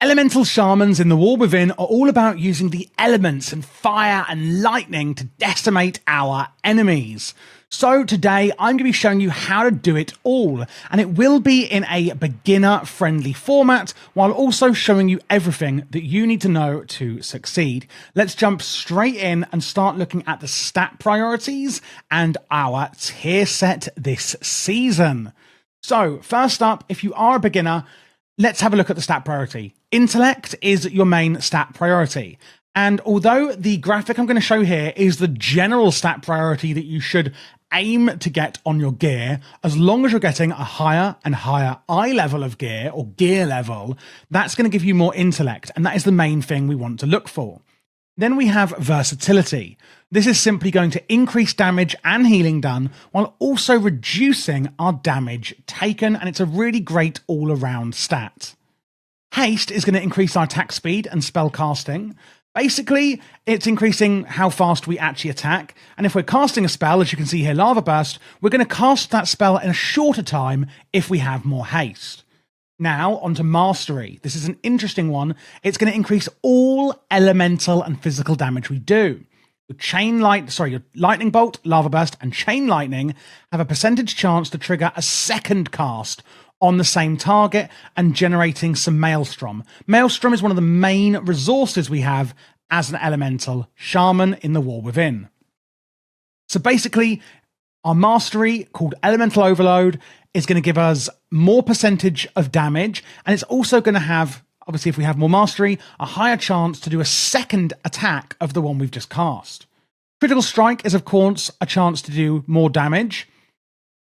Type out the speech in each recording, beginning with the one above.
Elemental Shamans in the War Within are all about using the elements and fire and lightning to decimate our enemies. So today I'm going to be showing you how to do it all, and it will be in a beginner-friendly format while also showing you everything that you need to know to succeed. Let's jump straight in and start looking at the stat priorities and our tier set this season. So first up, if you are a beginner, let's have a look at the stat priority. Intellect is your main stat priority. And although the graphic I'm going to show here is the general stat priority that you should aim to get on your gear, as long as you're getting a higher and higher eye level of gear or gear level, that's going to give you more intellect. And that is the main thing we want to look for. Then we have versatility. This is simply going to increase damage and healing done while also reducing our damage taken, and it's a really great all-around stat. Haste is going to increase our attack speed and spell casting. Basically, it's increasing how fast we actually attack, and if we're casting a spell, as you can see here, Lava Burst, we're going to cast that spell in a shorter time if we have more haste. Now, onto Mastery. This is an interesting one. It's going to increase all elemental and physical damage we do. Your Lightning Bolt, Lava Burst, and Chain Lightning have a percentage chance to trigger a second cast on the same target and generating some Maelstrom. Maelstrom is one of the main resources we have as an Elemental Shaman in the War Within. So basically, our Mastery, called Elemental Overload, is going to give us more percentage of damage, and it's also going to have, obviously if we have more Mastery, a higher chance to do a second attack of the one we've just cast. Critical Strike is of course a chance to do more damage.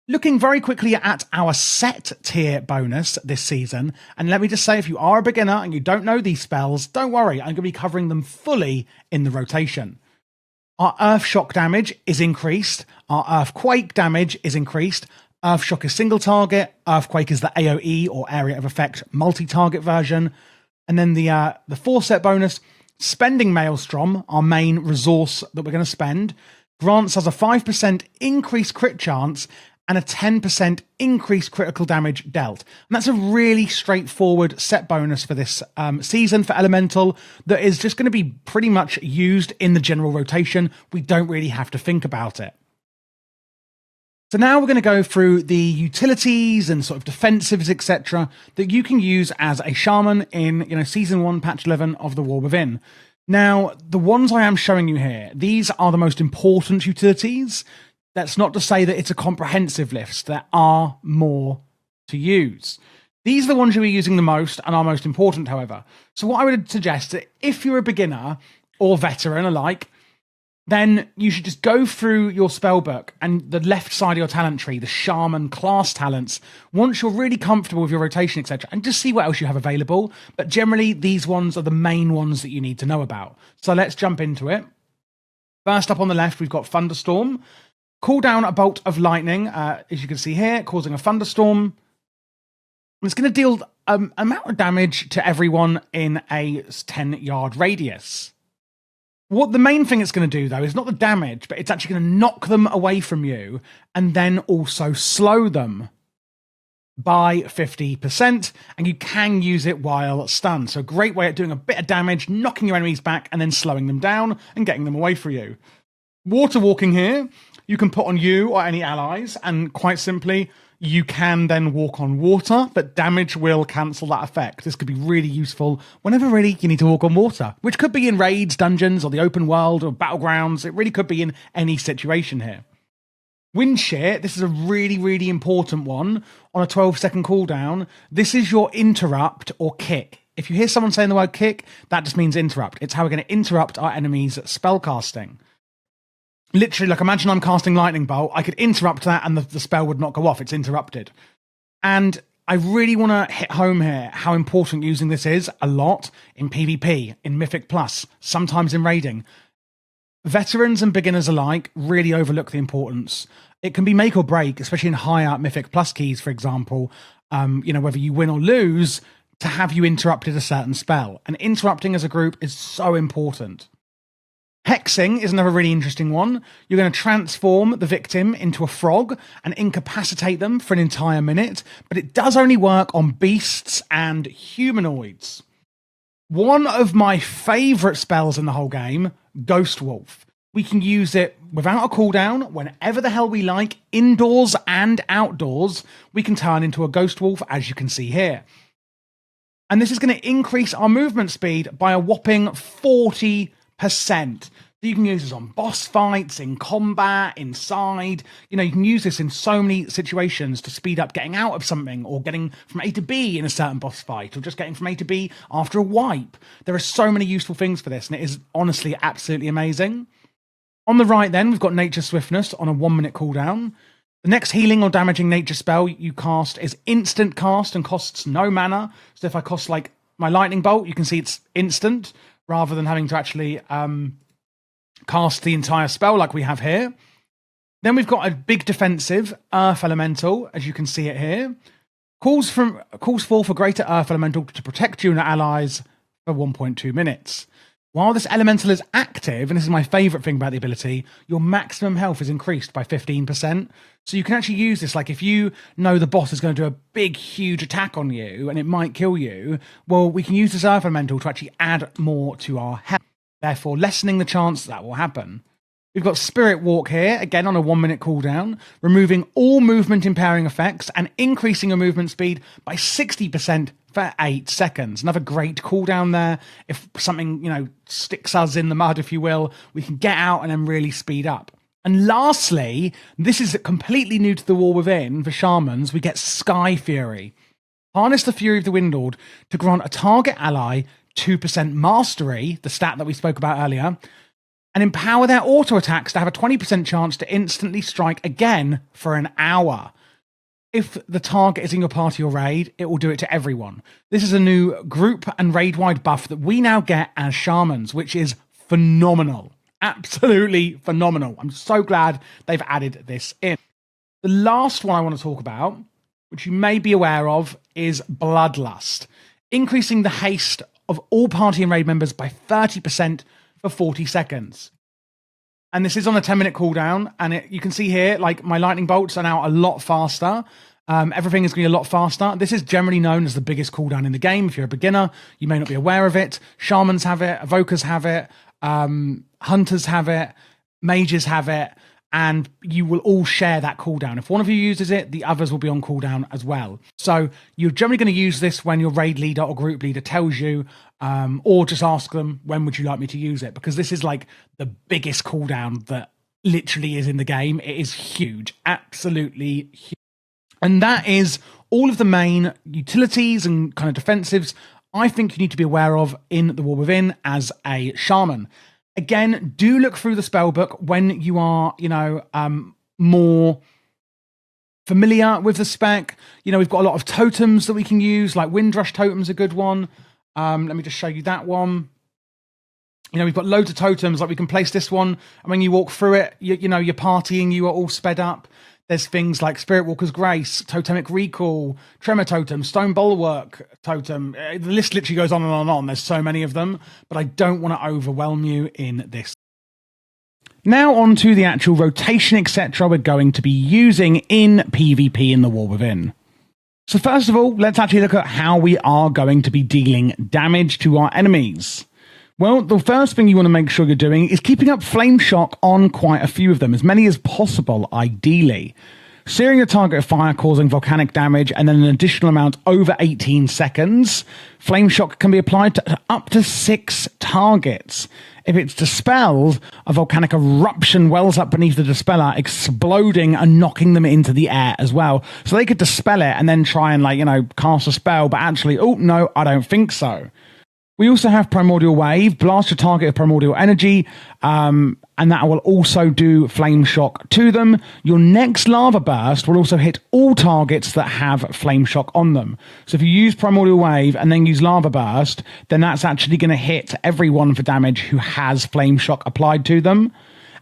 Looking very quickly at our set tier bonus this season, and let me just say, if you are a beginner and you don't know these spells, don't worry, I'm going to be covering them fully in the rotation. Our Earth Shock damage is increased, our Earthquake damage is increased, Earth Shock is single target, Earthquake is the AoE or Area of Effect multi-target version, and then the 4-set bonus, Spending Maelstrom, our main resource that we're going to spend, grants us a 5% increased crit chance and a 10% increased critical damage dealt. And that's a really straightforward set bonus for this season for Elemental that is just going to be pretty much used in the general rotation. We don't really have to think about it. So now we're going to go through the utilities and sort of defensives, etc., that you can use as a shaman in, Season 1, Patch 11 of the War Within. Now, the ones I am showing you here, these are the most important utilities. That's not to say that it's a comprehensive list. There are more to use. These are the ones you'll be using the most and are most important, however. So what I would suggest, that if you're a beginner or veteran alike, then you should just go through your spellbook and the left side of your talent tree, the shaman class talents, once you're really comfortable with your rotation, etc., and just see what else you have available. But generally, these ones are the main ones that you need to know about. So let's jump into it. First up on the left, we've got Thunderstorm. Call down a bolt of lightning, as you can see here, causing a thunderstorm. It's going to deal amount of damage to everyone in a 10-yard radius. What the main thing it's going to do, though, is not the damage, but it's actually going to knock them away from you and then also slow them by 50%, and you can use it while stunned. So a great way at doing a bit of damage, knocking your enemies back and then slowing them down and getting them away from you. Water walking here, you can put on you or any allies, and quite simply, you can then walk on water, but damage will cancel that effect. This could be really useful whenever really you need to walk on water, which could be in raids, dungeons, or the open world, or battlegrounds. It really could be in any situation here. Wind Shear, this is a really, really important one on a 12-second cooldown. This is your interrupt or kick. If you hear someone saying the word kick, that just means interrupt. It's how we're going to interrupt our enemies' spellcasting. Literally, like imagine I'm casting Lightning Bolt, I could interrupt that and the spell would not go off, it's interrupted. And I really want to hit home here how important using this is a lot in PvP, in Mythic Plus, sometimes in raiding. Veterans and beginners alike really overlook the importance. It can be make or break, especially in higher Mythic Plus keys, for example, whether you win or lose, to have you interrupted a certain spell. And interrupting as a group is so important. Hexing is another really interesting one. You're going to transform the victim into a frog and incapacitate them for an entire minute, but it does only work on beasts and humanoids. One of my favorite spells in the whole game, Ghost Wolf. We can use it without a cooldown, whenever the hell we like, indoors and outdoors. We can turn into a Ghost Wolf, as you can see here. And this is going to increase our movement speed by a whopping 40%. So you can use this on boss fights, in combat, inside. You know, you can use this in so many situations to speed up getting out of something, or getting from A to B in a certain boss fight, or just getting from A to B after a wipe. There are so many useful things for this, and it is honestly absolutely amazing. On the right then, we've got Nature Swiftness on a 1-minute cooldown. The next healing or damaging nature spell you cast is instant cast and costs no mana. So if I cast like my lightning bolt, you can see it's instant, rather than having to actually cast the entire spell like we have here. Then we've got a big defensive Earth Elemental, as you can see it here. Calls forth a greater Earth Elemental to protect you and your allies for 1.2 minutes. While this elemental is active, and this is my favourite thing about the ability, your maximum health is increased by 15%. So you can actually use this, like if you know the boss is going to do a big, huge attack on you and it might kill you, well, we can use this Earth Elemental to actually add more to our health, therefore lessening the chance that will happen. We've got Spirit Walk here, again on a 1-minute cooldown, removing all movement impairing effects and increasing your movement speed by 60% for 8 seconds. Another great cooldown there. If something, sticks us in the mud, if you will, we can get out and then really speed up. And lastly, this is completely new to the War Within for Shamans, we get Sky Fury. Harness the Fury of the Wind Lord to grant a target ally 2% mastery, the stat that we spoke about earlier, and empower their auto attacks to have a 20% chance to instantly strike again for an hour. If the target is in your party or raid, it will do it to everyone. This is a new group and raid-wide buff that we now get as Shamans, which is phenomenal. Absolutely phenomenal. I'm so glad they've added this in. The last one I want to talk about, which you may be aware of, is Bloodlust, increasing the haste of all party and raid members by 30% for 40 seconds. And this is on a 10-minute cooldown, and you can see here, like, my lightning bolts are now a lot faster. Everything is going to be a lot faster. This is generally known as the biggest cooldown in the game. If you're a beginner, you may not be aware of it. Shamans have it, Evokers have it, Hunters have it, Mages have it, and you will all share that cooldown. If one of you uses it, the others will be on cooldown as well. So you're generally going to use this when your raid leader or group leader tells you, or just ask them, when would you like me to use it? Because this is like the biggest cooldown that literally is in the game. It is huge, absolutely huge. And that is all of the main utilities and kind of defensives I think you need to be aware of in the War Within as a shaman. Again, do look through the spellbook when you are, more familiar with the spec. We've got a lot of totems that we can use, like Windrush Totem's a good one. Let me just show you that one. We've got loads of totems, like we can place this one, and when you walk through it, you're partying, you are all sped up. There's things like Spirit Walker's Grace, Totemic Recall, Tremor Totem, Stone Bulwark Totem. The list literally goes on and on and on. There's so many of them, but I don't want to overwhelm you in this. Now on to the actual rotation, etc. we're going to be using in PvP in the War Within. So first of all, let's actually look at how we are going to be dealing damage to our enemies. Well, the first thing you want to make sure you're doing is keeping up Flame Shock on quite a few of them, as many as possible, ideally. Searing the target of fire, causing volcanic damage, and then an additional amount over 18 seconds. Flame Shock can be applied to up to 6 targets. If it's dispelled, a volcanic eruption wells up beneath the dispeller, exploding and knocking them into the air as well. So they could dispel it and then try and, cast a spell, but actually, oh, no, I don't think so. We also have Primordial Wave, blast your target of primordial energy, and that will also do Flame Shock to them. Your next Lava Burst will also hit all targets that have Flame Shock on them. So if you use Primordial Wave and then use Lava Burst, then that's actually going to hit everyone for damage who has Flame Shock applied to them.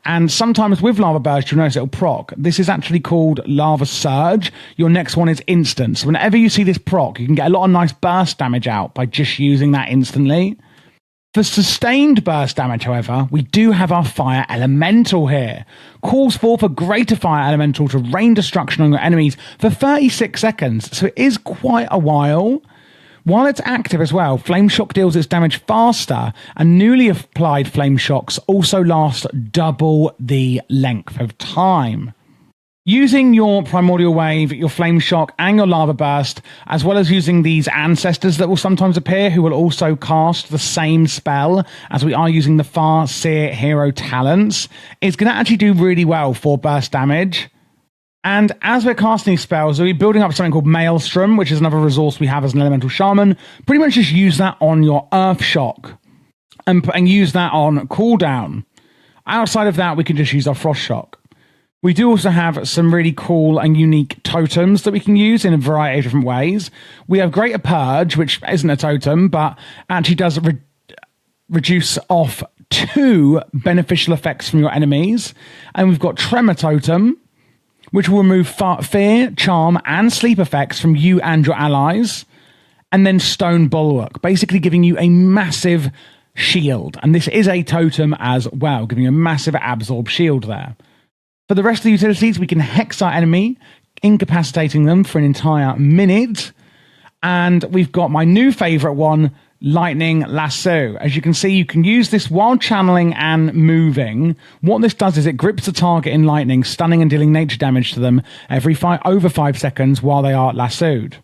And sometimes with Lava Burst, you'll notice it'll proc. This is actually called Lava Surge. Your next one is Instant. So whenever you see this proc, you can get a lot of nice burst damage out by just using that instantly. For sustained burst damage, however, we do have our Fire Elemental here. Calls forth a greater Fire Elemental to rain destruction on your enemies for 36 seconds. So it is quite a while. While it's active as well, Flame Shock deals its damage faster, and newly applied Flame Shocks also last double the length of time. Using your Primordial Wave, your Flame Shock, and your Lava Burst, as well as using these Ancestors that will sometimes appear, who will also cast the same spell as we are using the Farseer hero talents, it's going to actually do really well for burst damage. And as we're casting spells, we'll be building up something called Maelstrom, which is another resource we have as an Elemental Shaman. Pretty much just use that on your Earth Shock and use that on cooldown. Outside of that, we can just use our Frost Shock. We do also have some really cool and unique totems that we can use in a variety of different ways. We have Greater Purge, which isn't a totem, but actually does reduce off 2 beneficial effects from your enemies. And we've got Tremor Totem, which will remove fear, charm, and sleep effects from you and your allies. And then Stone Bulwark, basically giving you a massive shield. And this is a totem as well, giving you a massive absorb shield there. For the rest of the utilities, we can hex our enemy, incapacitating them for an entire minute. And we've got my new favorite one, Lightning Lasso. As you can see, you can use this while channeling and moving. What this does is it grips the target in lightning, stunning and dealing nature damage to them over 5 seconds while they are lassoed.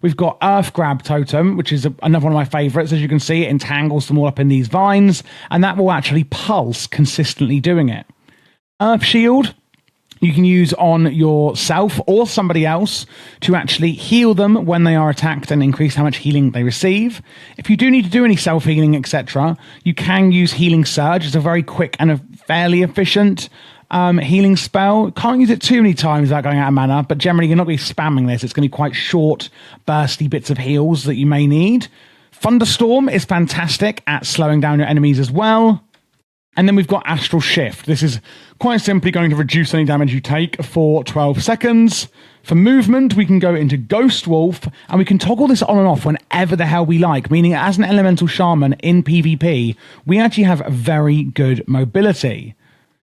We've got Earth Grab Totem, which is another one of my favorites. As you can see, it entangles them all up in these vines, and that will actually pulse, consistently doing it. Earth Shield, you can use on yourself or somebody else to actually heal them when they are attacked and increase how much healing they receive. If you do need to do any self-healing, etc., you can use Healing Surge. It's a very quick and a fairly efficient healing spell. Can't use it too many times without going out of mana, but generally you're not going to be spamming this. It's going to be quite short, bursty bits of heals that you may need. Thunderstorm is fantastic at slowing down your enemies as well. And then we've got Astral Shift. This is quite simply going to reduce any damage you take for 12 seconds. For movement, we can go into Ghost Wolf, and we can toggle this on and off whenever the hell we like, meaning as an Elemental Shaman in PvP, we actually have very good mobility.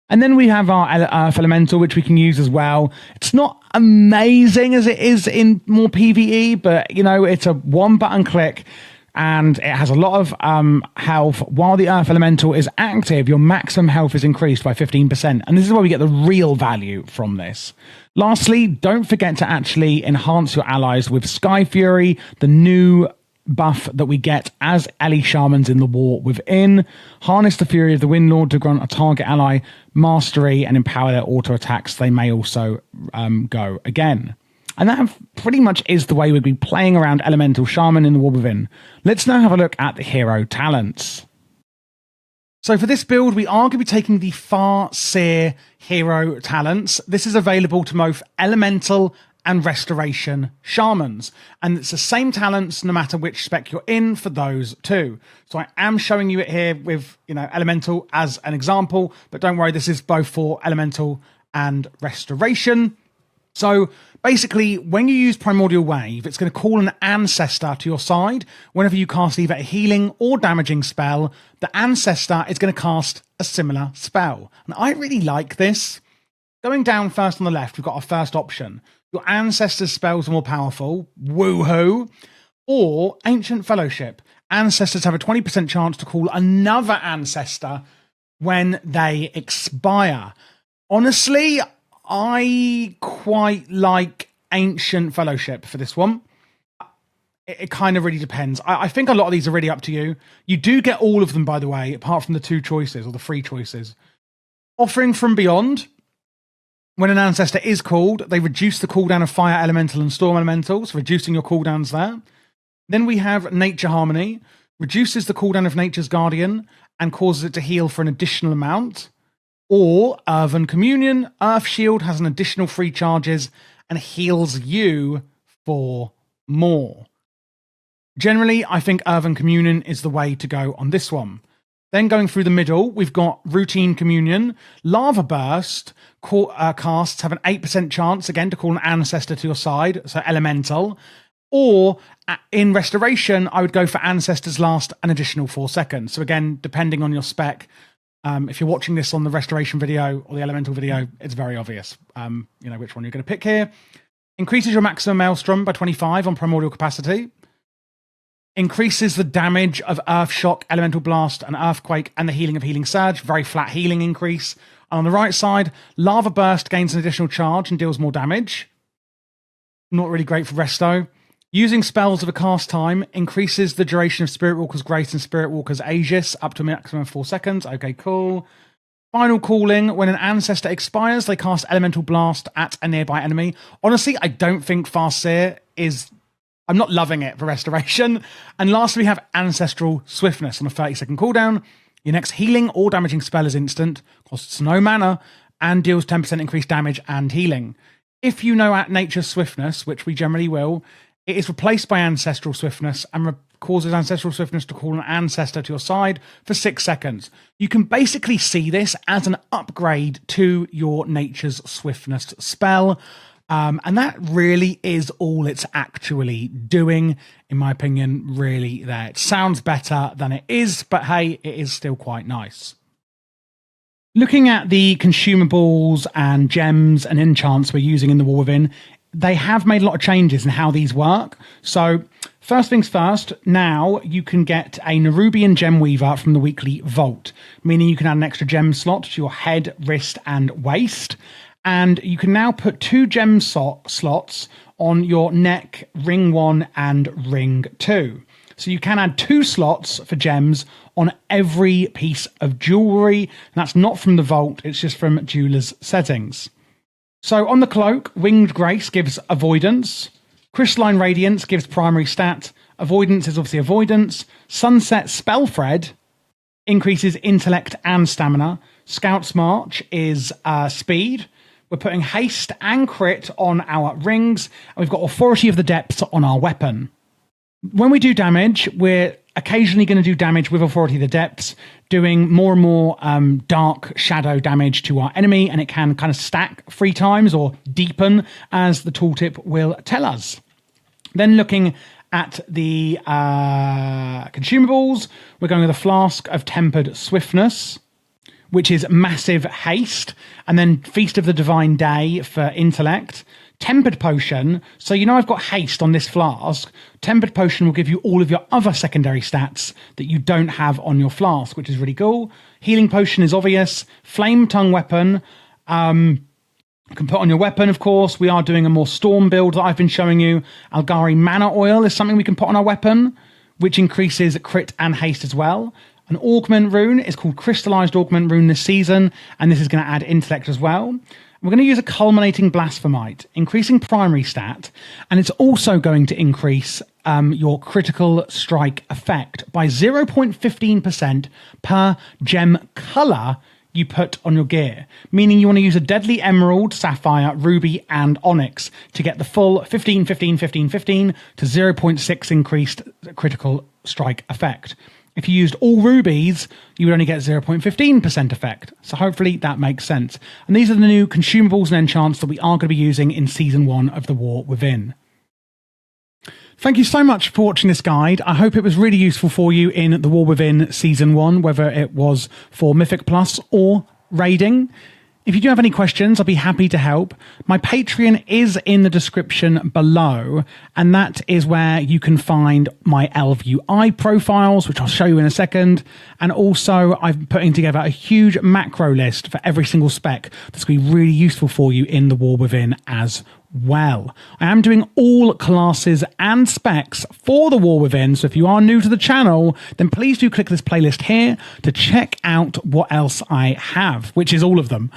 And then we have our Earth Elemental, which we can use as well. It's not amazing as it is in more PvE, but, you know, it's a one-button click, and it has a lot of health. While the Earth Elemental is active, your maximum health is increased by 15%. And this is where we get the real value from this. Lastly, don't forget to actually enhance your allies with Sky Fury, the new buff that we get as Ele Shamans in the War Within. Harness the Fury of the Windlord to grant a target ally mastery and empower their auto attacks. They may also go again. And that pretty much is the way we'd be playing around Elemental Shaman in the War Within. Let's now have a look at the hero talents. So for this build, we are going to be taking the Farseer hero talents. This is available to both Elemental and Restoration Shamans. And it's the same talents no matter which spec you're in for those two. So I am showing you it here with, you know, Elemental as an example, but don't worry, this is both for Elemental and Restoration. So basically, when you use Primordial Wave, it's going to call an Ancestor to your side. Whenever you cast either a healing or damaging spell, the Ancestor is going to cast a similar spell. And I really like this. Going down first on the left, we've got our first option. Your Ancestor's spells are more powerful. Woohoo! Or Ancient Fellowship. Ancestors have a 20% chance to call another Ancestor when they expire. Honestly, I quite like Ancient Fellowship for this one. It kind of really depends. I think a lot of these are really up to you. You do get all of them, by the way, apart from the 2 choices or the 3 choices. Offering from Beyond. When an Ancestor is called, they reduce the cooldown of Fire Elemental and Storm Elementals, reducing your cooldowns there. Then we have Nature Harmony. Reduces the cooldown of Nature's Guardian and causes it to heal for an additional amount. Or Earthen Communion, Earth Shield has an additional 3 charges and heals you for more. Generally, I think Earthen Communion is the way to go on this one. Then going through the middle, we've got Routine Communion. Lava Burst casts have an 8% chance, again, to call an Ancestor to your side, so Elemental. Or in Restoration, I would go for Ancestors last an additional 4 seconds. So again, depending on your spec, if you're watching this on the Restoration video or the Elemental video, it's very obvious, you know, which one you're going to pick here. Increases your maximum Maelstrom by 25 on Primordial Capacity. increases the damage of Earth Shock, Elemental Blast, and Earthquake, and the healing of Healing Surge. Very flat healing increase. And on the right side, Lava Burst gains an additional charge and deals more damage. Not really great for Resto. Using spells of a cast time increases the duration of Spirit Walker's Grace and Spirit Walker's Aegis up to a maximum of 4 seconds. Okay, cool. Final calling. When an ancestor expires, they cast Elemental Blast at a nearby enemy. Honestly, I don't think Farseer is... I'm not loving it for restoration. And lastly, we have Ancestral Swiftness on a 30-second cooldown. Your next healing or damaging spell is instant, costs no mana, and deals 10% increased damage and healing. If you know at Nature's Swiftness, which we generally will, it is replaced by Ancestral Swiftness and causes Ancestral Swiftness to call an ancestor to your side for 6 seconds. You can basically see this as an upgrade to your Nature's Swiftness spell. And that really is all it's actually doing, in my opinion, really there. It sounds better than it is, but hey, it is still quite nice. Looking at the consumables and gems and enchants we're using in the War Within, they have made a lot of changes in how these work. So first things first, now you can get a Nerubian Gem Weaver from the weekly vault, meaning you can add an extra gem slot to your head, wrist, and waist. And you can now put 2 gem slots on your neck, ring 1 and ring 2. So you can add 2 slots for gems on every piece of jewelry. And that's not from the vault, it's just from jeweler's settings. So on the cloak, Winged Grace gives avoidance. Crystalline Radiance gives primary stat. Avoidance is obviously avoidance. Sunset Spellthread increases intellect and stamina. Scout's March is speed. We're putting haste and crit on our rings. And we've got Authority of the Depths on our weapon. When we do damage, we're occasionally going to do damage with Authority of the Depths, doing more and more dark shadow damage to our enemy, and it can kind of stack 3 times or deepen, as the tooltip will tell us. Then looking at the consumables, we're going with a Flask of Tempered Swiftness, which is massive haste, and then Feast of the Divine Day for intellect. Tempered Potion, so you know I've got haste on this flask. Tempered Potion will give you all of your other secondary stats that you don't have on your flask, which is really cool. Healing Potion is obvious. Flame Tongue Weapon, you can put on your weapon, of course. We are doing a more storm build that I've been showing you. Algari Mana Oil is something we can put on our weapon, which increases crit and haste as well. An Augment Rune is called Crystallized Augment Rune this season, and this is going to add intellect as well. We're going to use a Culminating Blasphemite, increasing primary stat, and it's also going to increase your critical strike effect by 0.15% per gem color you put on your gear, meaning you want to use a Deadly Emerald, Sapphire, Ruby, and Onyx to get the full 15, 15, 15, 15 to 0.6 increased critical strike effect. If you used all rubies, you would only get 0.15% effect. So hopefully that makes sense. And these are the new consumables and enchants that we are going to be using in Season 1 of The War Within. Thank you so much for watching this guide. I hope it was really useful for you in The War Within Season 1, whether it was for Mythic Plus or raiding. If you do have any questions, I'll be happy to help. My Patreon is in the description below, and that is where you can find my LVUI profiles, which I'll show you in a second. And also, I'm putting together a huge macro list for every single spec that's going to be really useful for you in The War Within as well. I am doing all classes and specs for The War Within, so if you are new to the channel, then please do click this playlist here to check out what else I have, which is all of them.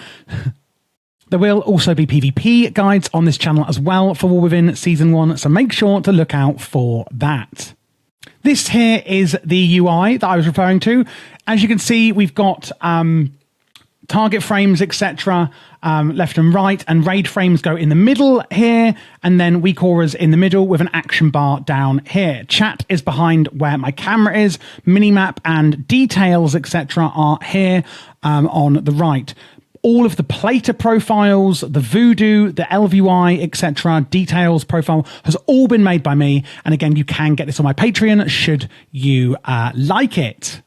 There will also be PvP guides on this channel as well for War Within Season 1, so make sure to look out for that. This here is the UI that I was referring to. As you can see, we've got target frames, etc., left and right, and raid frames go in the middle here, and then weak auras in the middle with an action bar down here. Chat is behind where my camera is. Minimap and details, etc., are here on the right. All of the plater profiles, the voodoo, the LVUI, etc., details profile has all been made by me. And again, you can get this on my Patreon should you like it.